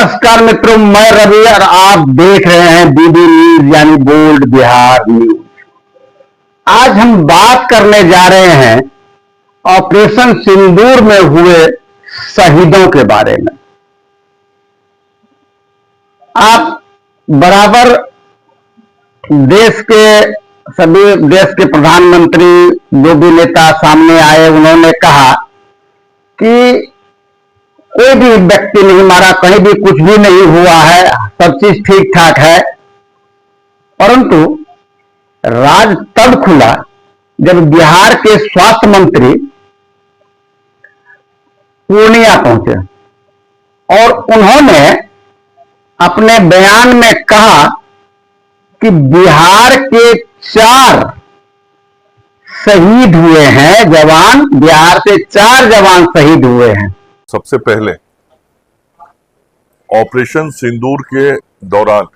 नमस्कार मित्रों, मैं रवि और आप देख रहे हैं बीबी न्यूज यानी बोल्ड बिहार न्यूज। आज हम बात करने जा रहे हैं ऑपरेशन सिंदूर में हुए शहीदों के बारे में। आप बराबर देश के प्रधानमंत्री जो भी नेता सामने आए, उन्होंने कहा कि कोई भी व्यक्ति नहीं मारा, कहीं भी कुछ भी नहीं हुआ है, सब चीज ठीक ठाक है। परंतु राज तब खुला जब बिहार के स्वास्थ्य मंत्री पूर्णिया पहुंचे और उन्होंने अपने बयान में कहा कि बिहार के 4 शहीद हुए हैं जवान, बिहार से 4 जवान शहीद हुए हैं। सबसे पहले ऑपरेशन सिंदूर के दौरान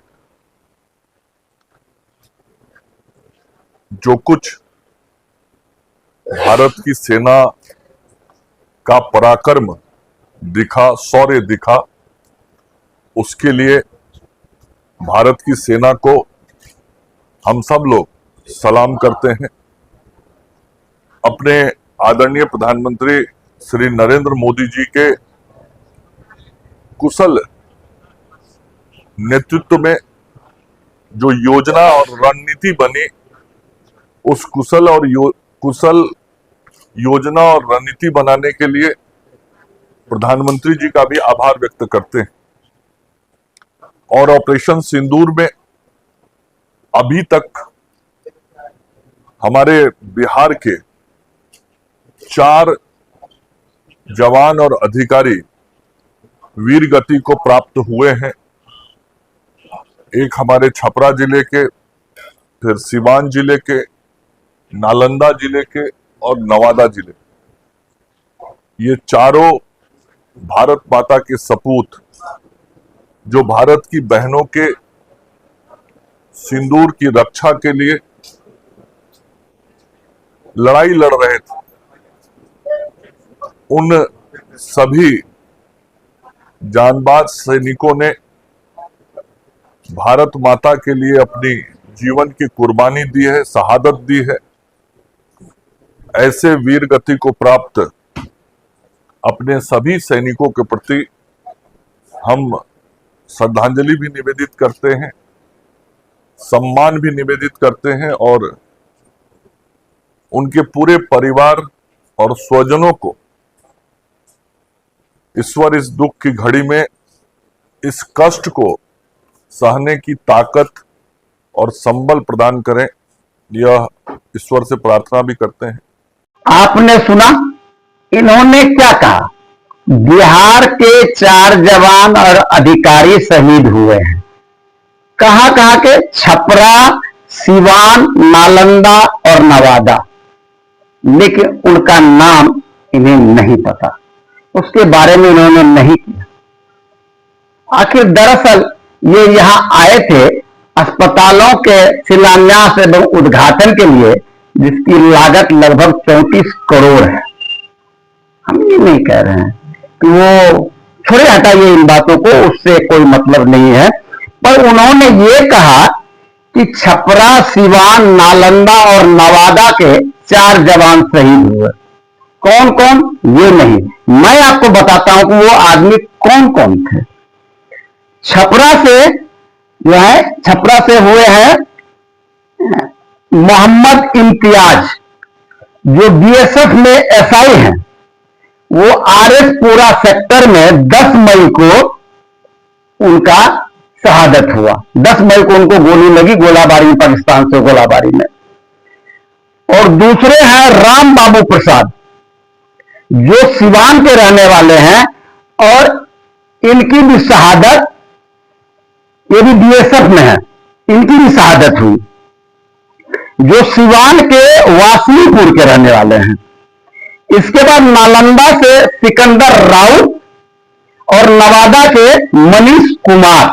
जो कुछ भारत की सेना का पराक्रम दिखा, शौर्य दिखा, उसके लिए भारत की सेना को हम सब लोग सलाम करते हैं। अपने आदरणीय प्रधानमंत्री श्री नरेंद्र मोदी जी के कुशल नेतृत्व में जो योजना और रणनीति बनी, उस कुशल योजना और रणनीति बनाने के लिए प्रधानमंत्री जी का भी आभार व्यक्त करते हैं। और ऑपरेशन सिंदूर में अभी तक हमारे बिहार के 4 जवान और अधिकारी वीर गति को प्राप्त हुए हैं। एक हमारे छपरा जिले के, फिर सिवान जिले के, नालंदा जिले के और नवादा जिले, ये चारों भारत माता के सपूत जो भारत की बहनों के सिंदूर की रक्षा के लिए लड़ाई लड़ रहे थे, उन सभी जांबाज सैनिकों ने भारत माता के लिए अपनी जीवन की कुर्बानी दी है, शहादत दी है। ऐसे वीर गति को प्राप्त अपने सभी सैनिकों के प्रति हम श्रद्धांजलि भी निवेदित करते हैं, सम्मान भी निवेदित करते हैं और उनके पूरे परिवार और स्वजनों को ईश्वर इस दुख की घड़ी में इस कष्ट को सहने की ताकत और संबल प्रदान करें, यह ईश्वर से प्रार्थना भी करते हैं। आपने सुना इन्होंने क्या कहा? बिहार के 4 जवान और अधिकारी शहीद हुए हैं। कहां के? छपरा, सिवान, नालंदा और नवादा। लेकिन उनका नाम इन्हें नहीं पता, उसके बारे में इन्होंने नहीं किया। आखिर दरअसल ये यहां आए थे अस्पतालों के शिलान्यास एवं उद्घाटन के लिए, जिसकी लागत लगभग 34 करोड़ है। हम ये नहीं कह रहे हैं कि वो छोड़े, हटाइए इन बातों को, उससे कोई मतलब नहीं है। पर उन्होंने ये कहा कि छपरा, सिवान, नालंदा और नवादा के 4 जवान शहीद हुए। कौन कौन? ये नहीं, मैं आपको बताता हूं कि वो आदमी कौन कौन थे। छपरा से हुए हैं मोहम्मद इम्तियाज, जो बीएसएफ में एसआई हैं। वो आरएस पुरा सेक्टर में 10 मई को उनका शहादत हुआ। 10 मई को उनको गोली लगी, गोलाबारी में, पाकिस्तान से गोलाबारी में। और दूसरे हैं राम बाबू प्रसाद, जो सिवान के रहने वाले हैं और इनकी भी शहादत, ये भी बीएसएफ में है, इनकी भी शहादत हुई, जो सिवान के वासनीपुर के रहने वाले हैं। इसके बाद नालंदा से सिकंदर राउत और नवादा के मनीष कुमार,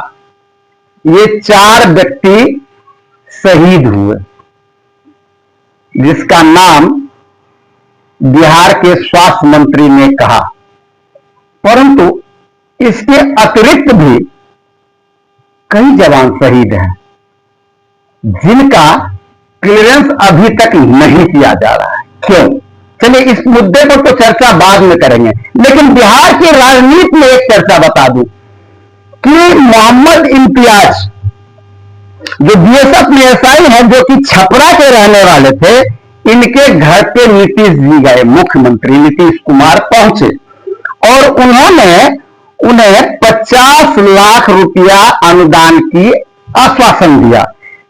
ये 4 व्यक्ति शहीद हुए, जिसका नाम बिहार के स्वास्थ्य मंत्री ने कहा। परंतु इसके अतिरिक्त भी कई जवान शहीद हैं जिनका क्लियरेंस अभी तक नहीं किया जा रहा है। क्यों? चलिए इस मुद्दे पर तो चर्चा बाद में करेंगे, लेकिन बिहार की राजनीति में एक चर्चा बता दूं कि मोहम्मद इम्तियाज जो बीएसएफ में एसआई हैं, जो कि छपरा के रहने वाले थे, इनके घर पे नीतीश जी गए, मुख्यमंत्री नीतीश कुमार पहुंचे और उन्होंने उन्हें 50 लाख रुपया अनुदान की आश्वासन दिया,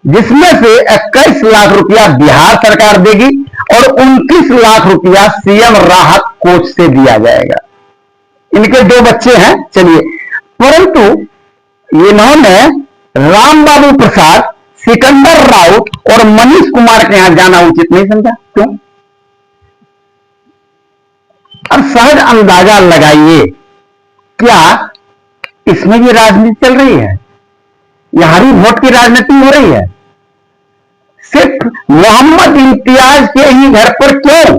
जिसमें से 21 लाख रुपया बिहार सरकार देगी और 29 लाख रुपया सीएम राहत कोष से दिया जाएगा। इनके 2 बच्चे हैं। चलिए, परंतु इन्होंने रामबाबू प्रसाद, सिकंदर राउत और मनीष कुमार के यहां जाना उचित नहीं समझा। क्यों? अब सहज अंदाजा लगाइए, क्या इसमें भी राजनीति चल रही है? यहां भी वोट की राजनीति हो रही है? सिर्फ मोहम्मद इम्तियाज के ही घर पर क्यों?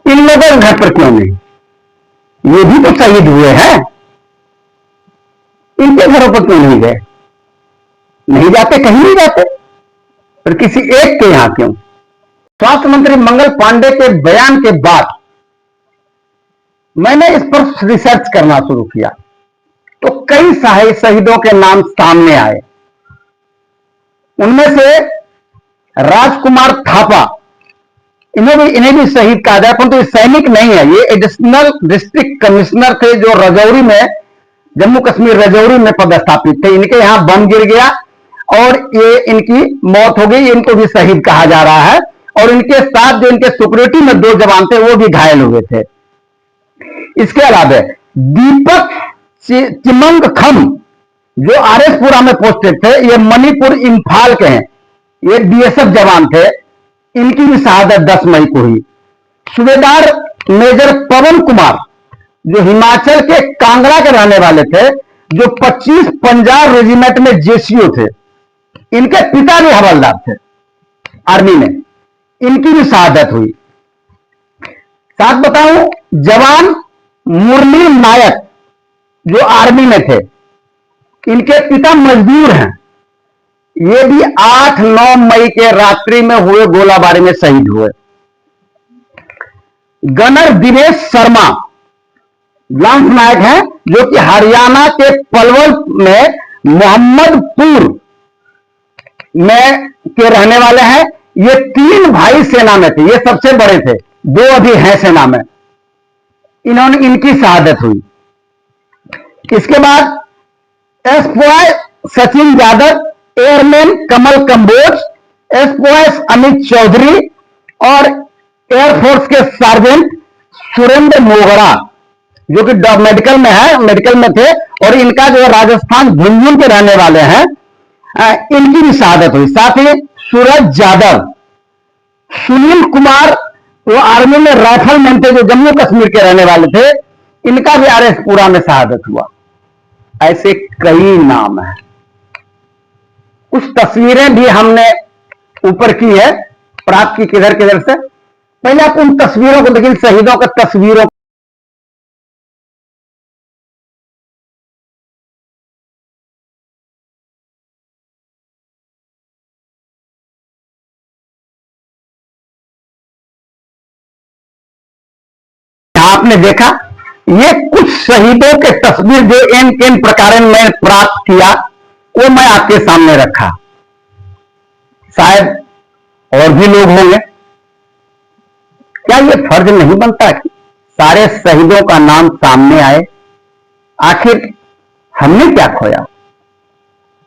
इन लोगों के घर पर क्यों नहीं? ये भी तो शहीद हुए हैं, इनके घरों पर क्यों नहीं गए? नहीं जाते, कहीं नहीं जाते, पर किसी एक के यहां क्यों? स्वास्थ्य मंत्री मंगल पांडे के बयान के बाद मैंने इस पर रिसर्च करना शुरू किया तो कई शहीदों के नाम सामने आए। उनमें से राजकुमार थापा, इन्हें भी शहीद कहा जाए, परंतु ये सैनिक नहीं है, ये एडिशनल डिस्ट्रिक्ट कमिश्नर थे जो रजौरी में, जम्मू कश्मीर रजौरी में पदस्थापित थे। इनके यहां बम गिर गया और ये इनकी मौत हो गई, इनको भी शहीद कहा जा रहा है। और इनके साथ जो इनके सिक्योरिटी में 2 जवान थे वो भी घायल हुए थे। इसके अलावा दीपक चिमंगखम जो आरएसपुरा में पोस्टेड थे, ये मणिपुर इंफाल के हैं, ये बीएसएफ जवान थे, इनकी भी शहादत 10 मई को हुई। सूबेदार मेजर पवन कुमार जो हिमाचल के कांगड़ा के रहने वाले थे, जो 25 पंजाब रेजिमेंट में जेसीओ थे, इनके पिता भी हवलदार थे आर्मी में, इनकी भी शहादत हुई। साथ बताऊं, जवान मुरली नायक जो आर्मी में थे, इनके पिता मजदूर हैं, ये भी 8-9 मई के रात्रि में हुए गोलाबारी में शहीद हुए। गनर दिनेश शर्मा लांस नायक हैं, जो कि हरियाणा के पलवल में मोहम्मदपुर में के रहने वाले हैं। ये 3 भाई सेना में थे, ये सबसे बड़े थे, 2 अभी हैं सेना में, इनकी शहादत हुई। इसके बाद एसपीआई सचिन यादव, एयरमैन कमल कंबोज, एसपीआई अमित चौधरी और एयरफोर्स के सार्जेंट सुरेंद्र मोगरा जो कि मेडिकल में है, मेडिकल में थे, और इनका जो राजस्थान झुंझुनू के रहने वाले हैं, इनकी भी शहादत हुई। साथ ही सूरज यादव, सुनील कुमार वो आर्मी में राइफलमैन थे, जो जम्मू कश्मीर के रहने वाले थे, इनका भी आरएसपुरा में शहादत हुआ। ऐसे कई नाम हैं। कुछ तस्वीरें भी हमने ऊपर की है, प्राप्त की किधर किधर से। पहले आप उन तस्वीरों को देखिए, शहीदों की तस्वीरों। आपने देखा, ये कुछ शहीदों के तस्वीर जो इन प्रकार में प्राप्त किया, वो मैं आपके सामने रखा। शायद और भी लोग होंगे। क्या ये फर्ज नहीं बनता कि सारे शहीदों का नाम सामने आए? आखिर हमने क्या खोया?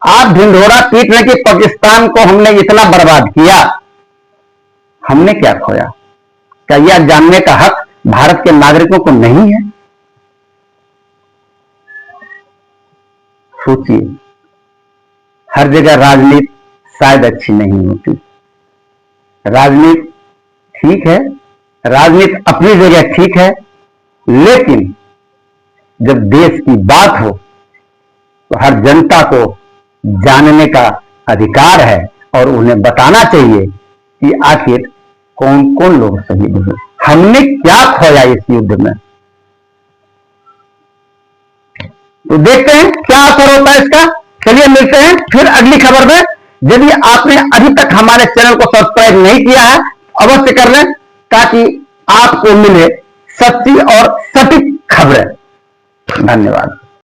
आप ढिंढोरा पीट रहे कि पाकिस्तान को हमने इतना बर्बाद किया, हमने क्या खोया? क्या यह जानने का हक भारत के नागरिकों को नहीं है? सोचिए, हर जगह राजनीति शायद अच्छी नहीं होती। राजनीति ठीक है, राजनीति अपनी जगह ठीक है, लेकिन जब देश की बात हो तो हर जनता को जानने का अधिकार है और उन्हें बताना चाहिए कि आखिर कौन कौन लोग शहीद हुए, हमने क्या खोया इस युद्ध में। तो देखते हैं क्या असर होता है इसका। चलिए मिलते हैं फिर अगली खबर में। यदि आपने अभी तक हमारे चैनल को सब्सक्राइब नहीं किया है अवश्य कर लें, ताकि आपको मिले सच्ची और सटीक खबरें। धन्यवाद।